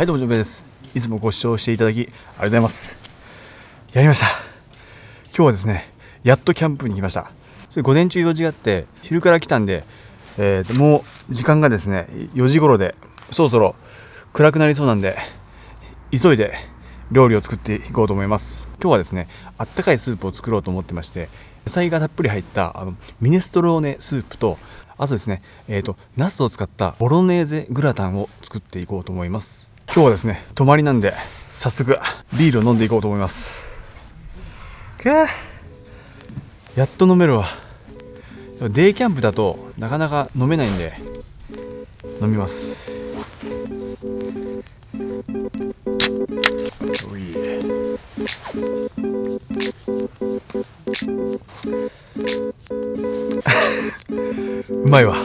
はい、どうも、ジョンベです。いつもご視聴していただきありがとうございます。やりました。今日はですね、やっとキャンプに来ました。午前中用事があって昼から来たんで、もう時間がですね4時頃で、そろそろ暗くなりそうなんで急いで料理を作っていこうと思います。今日はですね、あったかいスープを作ろうと思ってまして、野菜がたっぷり入ったミネストローネスープと、あとですね、ナスを使ったボロネーゼグラタンを作っていこうと思います。今日はですね、泊まりなんで早速ビールを飲んでいこうと思います。やっと飲めるわ。デイキャンプだとなかなか飲めないんで飲みます。うまいわ。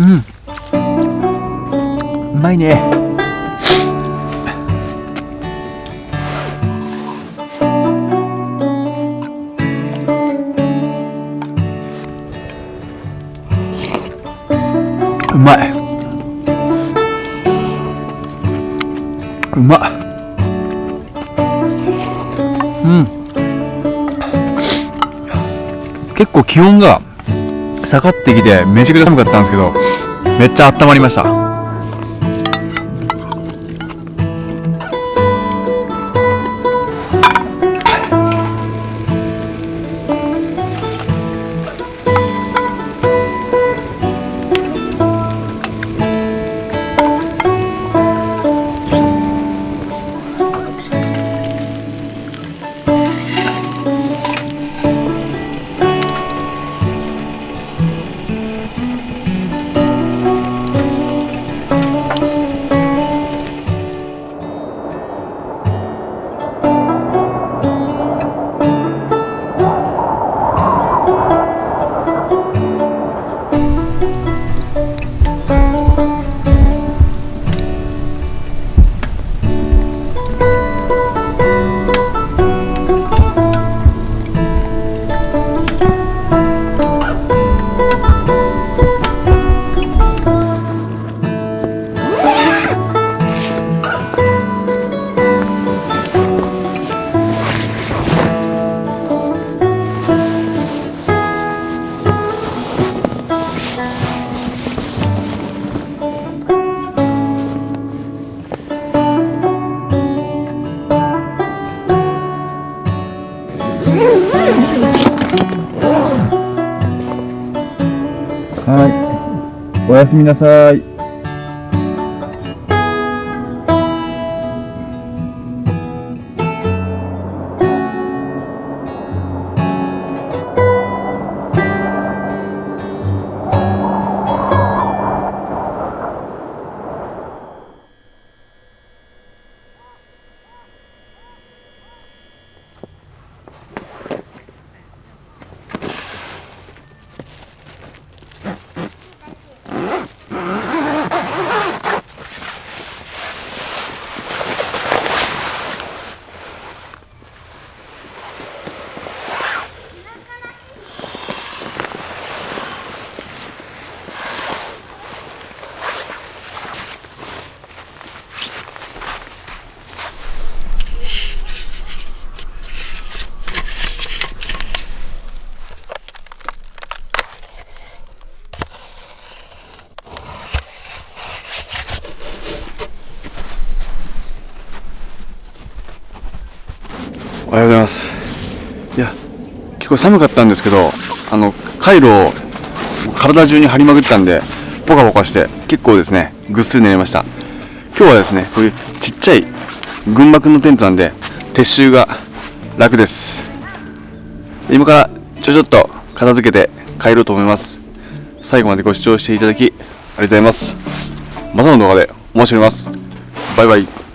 うまいね。うまい。うまっ。結構気温が下がってきてめちゃくちゃ寒かったんですけど、めっちゃ温まりました。はい、おやすみなさい。おはようございます。いや、結構寒かったんですけど、カイロを体中に張りまくったんで、ポカポカして結構ですね、ぐっすり寝れました。今日はですね、こういうちっちゃい群幕のテントなんで、撤収が楽です。今からちょっと片付けて帰ろうと思います。最後までご視聴していただきありがとうございます。またの動画でお待ちしております。バイバイ。